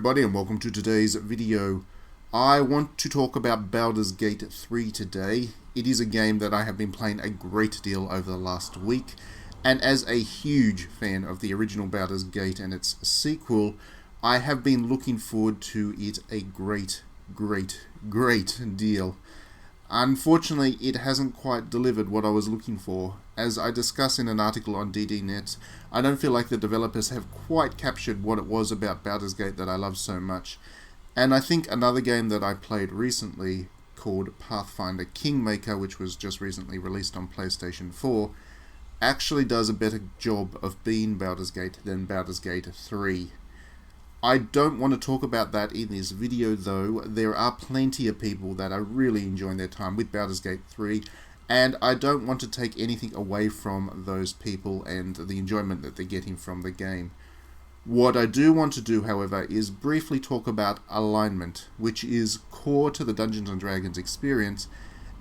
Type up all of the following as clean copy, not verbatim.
everybody, and welcome to today's video. I want to talk about Baldurs Gate 3 today. It is a game that I have been playing a great deal over the last week, and as a huge fan of the original Baldurs Gate and its sequel, I have been looking forward to it a great deal. Unfortunately, it hasn't quite delivered what I was looking for. As I discuss in an article on DDNet, I don't feel like the developers have quite captured what it was about Baldur's Gate that I love so much. And I think another game that I played recently, called Pathfinder Kingmaker, which was just recently released on PlayStation 4, actually does a better job of being Baldur's Gate than Baldur's Gate 3. I don't want to talk about that in this video though. There are plenty of people that are really enjoying their time with Baldur's Gate 3, and I don't want to take anything away from those people and the enjoyment that they're getting from the game. What I do want to do, however, is briefly talk about alignment, which is core to the Dungeons & Dragons experience,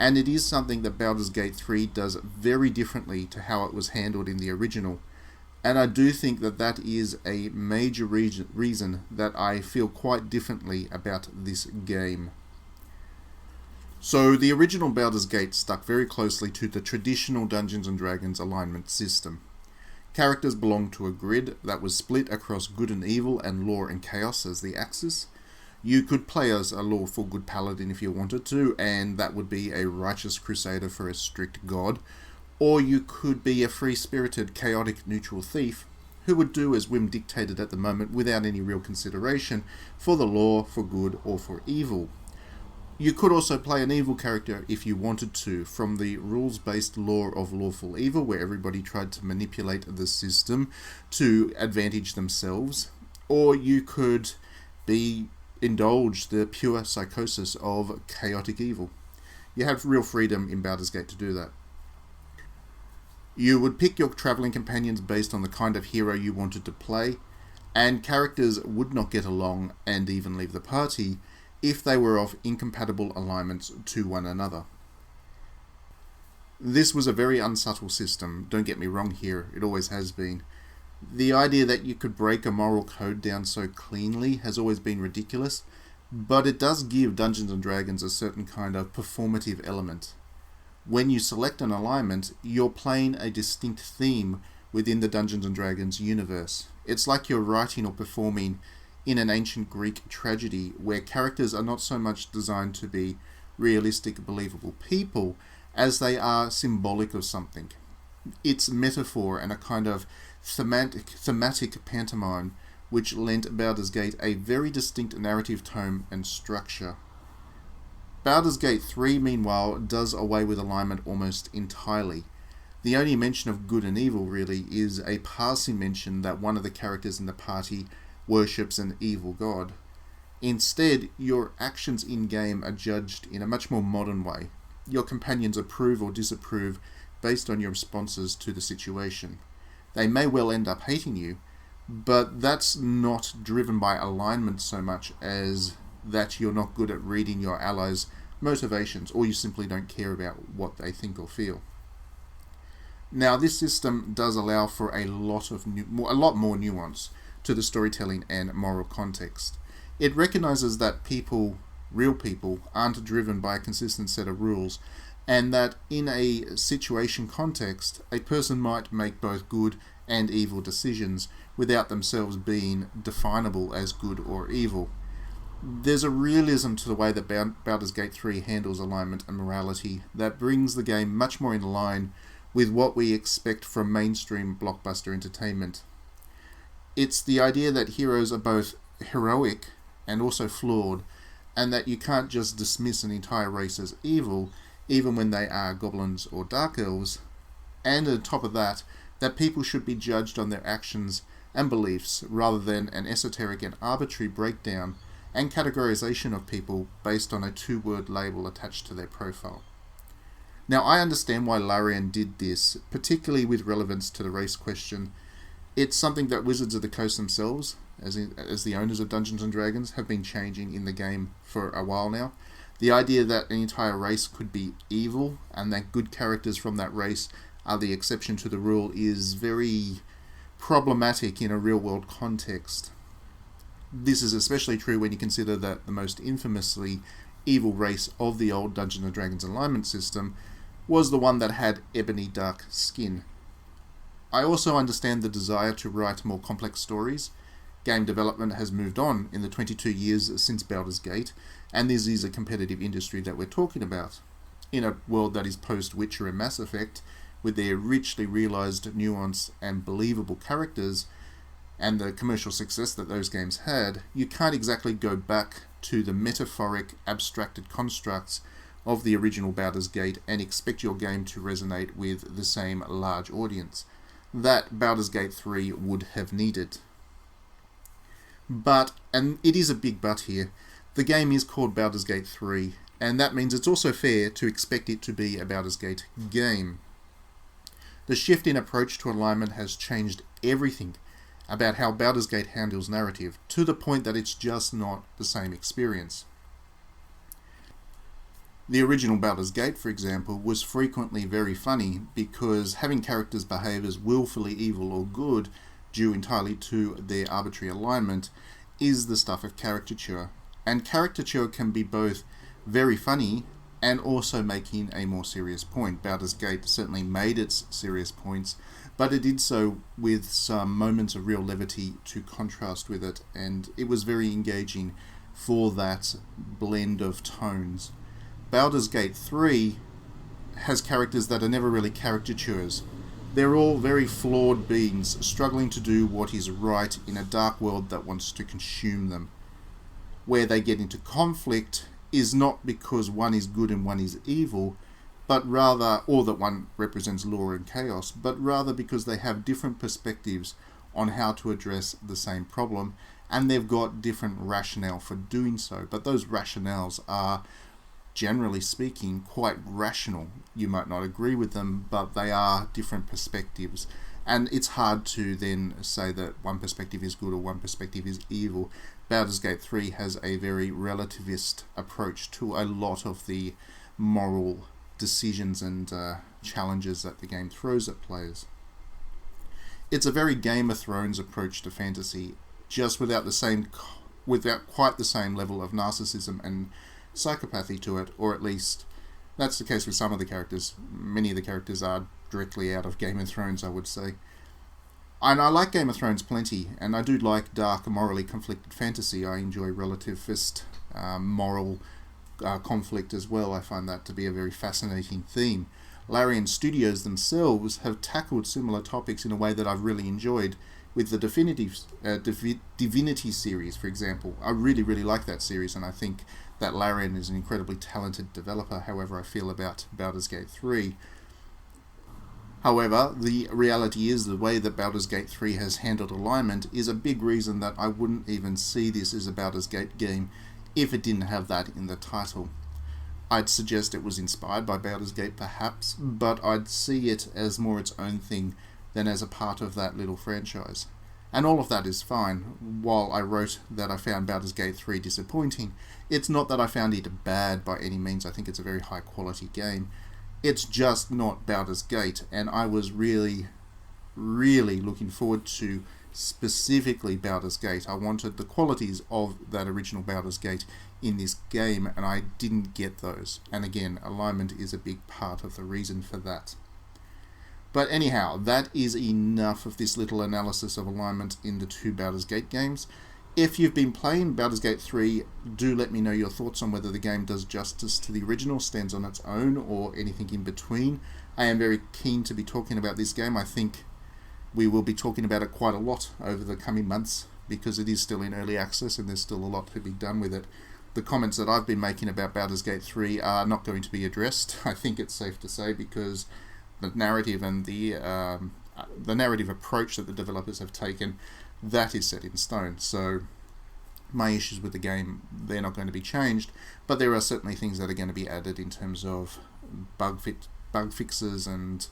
and it is something that Baldur's Gate 3 does very differently to how it was handled in the original. And I do think that that is a major reason that I feel quite differently about this game. So the original Baldur's Gate stuck very closely to the traditional Dungeons & Dragons alignment system. Characters belonged to a grid that was split across good and evil and law and chaos as the axis. You could play as a lawful good paladin if you wanted to, and that would be a righteous crusader for a strict god. Or you could be a free-spirited, chaotic, neutral thief who would do as whim dictated at the moment without any real consideration for the law, for good, or for evil. You could also play an evil character if you wanted to, from the rules-based law of lawful evil, where everybody tried to manipulate the system to advantage themselves. Or you could indulge the pure psychosis of chaotic evil. You have real freedom in Baldur's Gate to do that. You would pick your travelling companions based on the kind of hero you wanted to play, and characters would not get along and even leave the party if they were of incompatible alignments to one another. This was a very unsubtle system, don't get me wrong here, it always has been. The idea that you could break a moral code down so cleanly has always been ridiculous, but it does give Dungeons & Dragons a certain kind of performative element. When you select an alignment, you're playing a distinct theme within the Dungeons & Dragons universe. It's like you're writing or performing in an ancient Greek tragedy where characters are not so much designed to be realistic, believable people as they are symbolic of something. It's metaphor and a kind of thematic pantomime which lent Baldur's Gate a very distinct narrative tone and structure. Baldur's Gate 3, meanwhile, does away with alignment almost entirely. The only mention of good and evil, really, is a passing mention that one of the characters in the party worships an evil god. Instead, your actions in-game are judged in a much more modern way. Your companions approve or disapprove based on your responses to the situation. They may well end up hating you, but that's not driven by alignment so much as that you're not good at reading your allies' motivations, or you simply don't care about what they think or feel. Now, this system does allow for a lot more nuance to the storytelling and moral context. It recognizes that real people, aren't driven by a consistent set of rules, and that in a situation context, a person might make both good and evil decisions without themselves being definable as good or evil. There's a realism to the way that Baldur's Gate 3 handles alignment and morality that brings the game much more in line with what we expect from mainstream blockbuster entertainment. It's the idea that heroes are both heroic and also flawed, and that you can't just dismiss an entire race as evil, even when they are goblins or dark elves, and on top of that people should be judged on their actions and beliefs rather than an esoteric and arbitrary breakdown and categorization of people based on a two-word label attached to their profile. Now, I understand why Larian did this, particularly with relevance to the race question. It's something that Wizards of the Coast themselves, as the owners of Dungeons & Dragons, have been changing in the game for a while now. The idea that an entire race could be evil and that good characters from that race are the exception to the rule is very problematic in a real-world context. This is especially true when you consider that the most infamously evil race of the old Dungeons & Dragons alignment system was the one that had ebony dark skin. I also understand the desire to write more complex stories. Game development has moved on in the 22 years since Baldurs Gate, and this is a competitive industry that we're talking about. In a world that is post-Witcher and Mass Effect, with their richly realised nuance and believable characters, and the commercial success that those games had, you can't exactly go back to the metaphoric, abstracted constructs of the original Baldur's Gate and expect your game to resonate with the same large audience that Baldur's Gate 3 would have needed. But, and it is a big but here, the game is called Baldur's Gate 3, and that means it's also fair to expect it to be a Baldur's Gate game. The shift in approach to alignment has changed everything about how Baldur's Gate handles narrative, to the point that it's just not the same experience. The original Baldur's Gate, for example, was frequently very funny because having characters behave as willfully evil or good due entirely to their arbitrary alignment is the stuff of caricature. And caricature can be both very funny and also making a more serious point. Baldur's Gate certainly made its serious points, but it did so with some moments of real levity to contrast with it, and it was very engaging for that blend of tones. Baldur's Gate 3 has characters that are never really caricatures. They're all very flawed beings, struggling to do what is right in a dark world that wants to consume them. Where they get into conflict is not because one is good and one is evil, but rather, or that one represents law and chaos, but rather because they have different perspectives on how to address the same problem, and they've got different rationale for doing so. But those rationales are, generally speaking, quite rational. You might not agree with them, but they are different perspectives. And it's hard to then say that one perspective is good or one perspective is evil. Baldur's Gate 3 has a very relativist approach to a lot of the moral decisions and challenges that the game throws at players. It's a very Game of Thrones approach to fantasy, just without quite the same level of narcissism and psychopathy to it, or at least that's the case with some of the characters. Many of the characters are directly out of Game of Thrones, I would say. And I like Game of Thrones plenty, and I do like dark, morally conflicted fantasy. I enjoy relativist moral conflict as well. I find that to be a very fascinating theme. Larian Studios themselves have tackled similar topics in a way that I've really enjoyed, with the Divinity series, for example. I really, really like that series, and I think that Larian is an incredibly talented developer. However, I feel about Baldur's Gate 3. However, the reality is the way that Baldur's Gate 3 has handled alignment is a big reason that I wouldn't even see this as a Baldur's Gate game if it didn't have that in the title. I'd suggest it was inspired by Baldur's Gate perhaps, but I'd see it as more its own thing than as a part of that little franchise. And all of that is fine. While I wrote that I found Baldur's Gate 3 disappointing, it's not that I found it bad by any means. I think it's a very high quality game. It's just not Baldur's Gate, and I was really, really looking forward to specifically Baldur's Gate. I wanted the qualities of that original Baldur's Gate in this game, and I didn't get those. And again, alignment is a big part of the reason for that. But anyhow, that is enough of this little analysis of alignment in the two Baldur's Gate games. If you've been playing Baldur's Gate 3, do let me know your thoughts on whether the game does justice to the original, stands on its own, or anything in between. I am very keen to be talking about this game. I think we will be talking about it quite a lot over the coming months, because it is still in early access and there's still a lot to be done with it. The comments that I've been making about Baldur's Gate 3 are not going to be addressed, I think it's safe to say, because the narrative and the narrative approach that the developers have taken, that is set in stone. So my issues with the game, they're not going to be changed, but there are certainly things that are going to be added in terms of bug fixes, and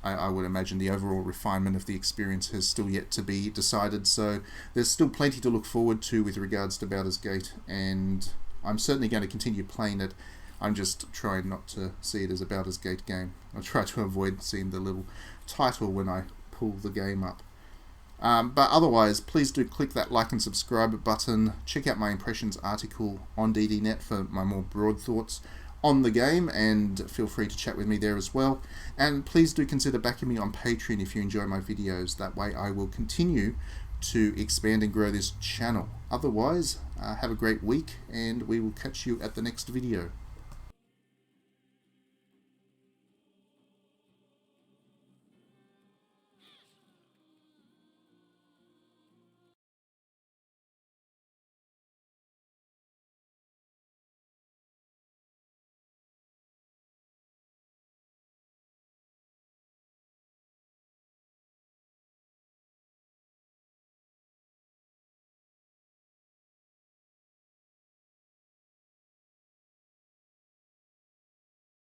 I would imagine the overall refinement of the experience has still yet to be decided. So there's still plenty to look forward to with regards to Baldur's Gate, and I'm certainly going to continue playing it. I'm just trying not to see it as a Baldur's Gate game. I try to avoid seeing the little title when I pull the game up. But otherwise, please do click that like and subscribe button. Check out my impressions article on DDNet for my more broad thoughts on the game, and feel free to chat with me there as well. And please do consider backing me on Patreon if you enjoy my videos. That way I will continue to expand and grow this channel. Otherwise, have a great week, and we will catch you at the next video.